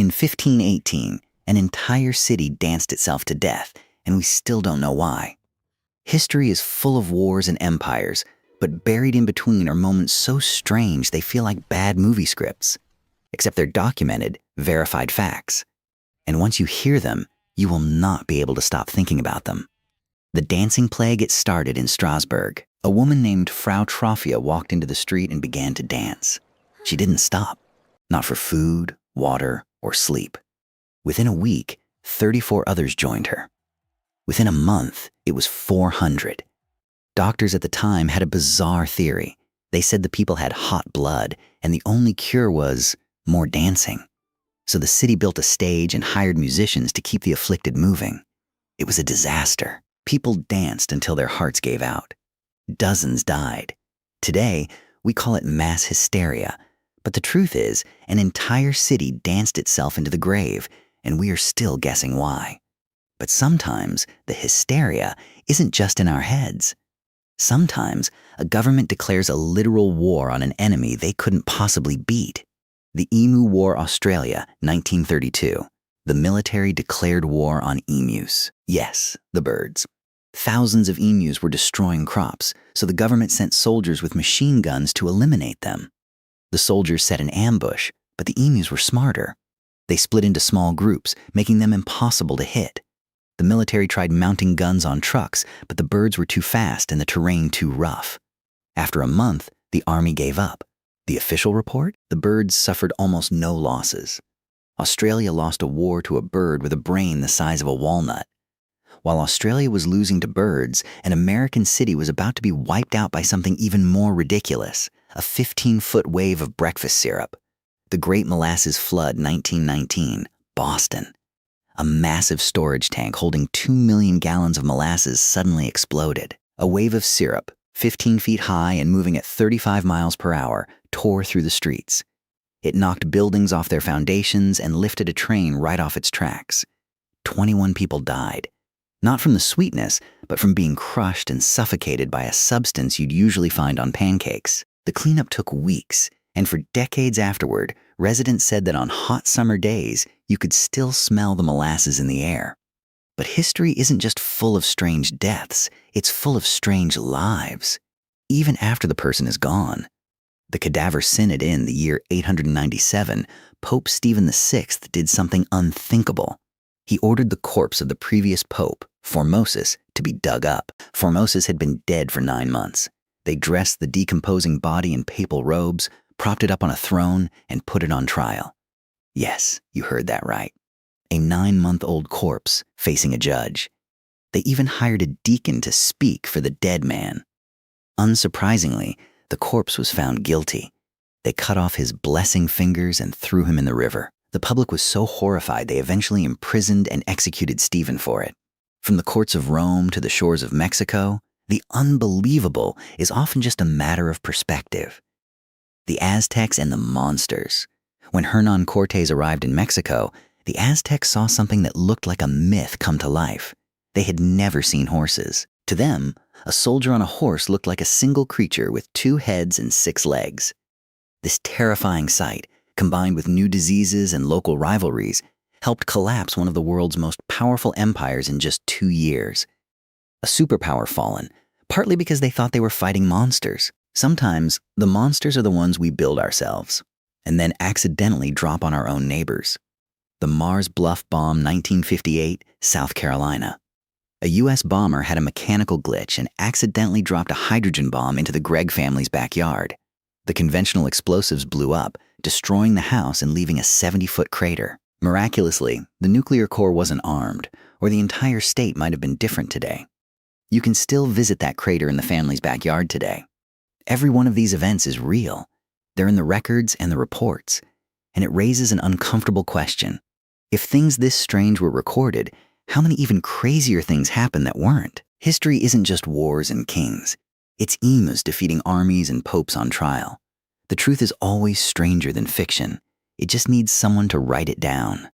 In 1518, an entire city danced itself to death, and we still don't know why. History is full of wars and empires, but buried in between are moments so strange they feel like bad movie scripts. Except they're documented, verified facts. And once you hear them, you will not be able to stop thinking about them. The dancing plague it started in Strasbourg. A woman named Frau Trophia walked into the street and began to dance. She didn't stop, not for food, water, or sleep. Within a week, 34 others joined her. Within a month, it was 400. Doctors at the time had a bizarre theory. They said the people had hot blood, and the only cure was more dancing. So the city built a stage and hired musicians to keep the afflicted moving. It was a disaster. People danced until their hearts gave out. Dozens died. Today, we call it mass hysteria, but the truth is, an entire city danced itself into the grave, and we are still guessing why. But sometimes, the hysteria isn't just in our heads. Sometimes, a government declares a literal war on an enemy they couldn't possibly beat. The Emu War, Australia, 1932. The military declared war on emus. Yes, the birds. Thousands of emus were destroying crops, so the government sent soldiers with machine guns to eliminate them. The soldiers set an ambush, but the emus were smarter. They split into small groups, making them impossible to hit. The military tried mounting guns on trucks, but the birds were too fast and the terrain too rough. After a month, the army gave up. The official report? The birds suffered almost no losses. Australia lost a war to a bird with a brain the size of a walnut. While Australia was losing to birds, an American city was about to be wiped out by something even more ridiculous, a 15-foot wave of breakfast syrup. The Great Molasses Flood, 1919, Boston. A massive storage tank holding 2 million gallons of molasses suddenly exploded. A wave of syrup, 15 feet high and moving at 35 miles per hour, tore through the streets. It knocked buildings off their foundations and lifted a train right off its tracks. 21 people died. Not from the sweetness, but from being crushed and suffocated by a substance you'd usually find on pancakes. The cleanup took weeks, and for decades afterward, residents said that on hot summer days, you could still smell the molasses in the air. But history isn't just full of strange deaths, it's full of strange lives, even after the person is gone. The Cadaver Synod in the year 897, Pope Stephen VI did something unthinkable. He ordered the corpse of the previous pope, Formosus, to be dug up. Formosus had been dead for 9 months. They dressed the decomposing body in papal robes, propped it up on a throne, and put it on trial. Yes, you heard that right. A 9-month-old corpse facing a judge. They even hired a deacon to speak for the dead man. Unsurprisingly, the corpse was found guilty. They cut off his blessing fingers and threw him in the river. The public was so horrified they eventually imprisoned and executed Stephen for it. From the courts of Rome to the shores of Mexico, the unbelievable is often just a matter of perspective. The Aztecs and the monsters. When Hernan Cortés arrived in Mexico, the Aztecs saw something that looked like a myth come to life. They had never seen horses. To them, a soldier on a horse looked like a single creature with 2 heads and 6 legs. This terrifying sight, combined with new diseases and local rivalries, helped collapse one of the world's most powerful empires in just 2 years. A superpower fallen, partly because they thought they were fighting monsters. Sometimes, the monsters are the ones we build ourselves, and then accidentally drop on our own neighbors. The Mars Bluff bomb, 1958, South Carolina. A U.S. bomber had a mechanical glitch and accidentally dropped a hydrogen bomb into the Gregg family's backyard. The conventional explosives blew up, destroying the house and leaving a 70-foot crater. Miraculously, the nuclear core wasn't armed, or the entire state might have been different today. You can still visit that crater in the family's backyard today. Every one of these events is real. They're in the records and the reports, and it raises an uncomfortable question. If things this strange were recorded, how many even crazier things happened that weren't? History isn't just wars and kings. It's emus defeating armies and popes on trial. The truth is always stranger than fiction. It just needs someone to write it down.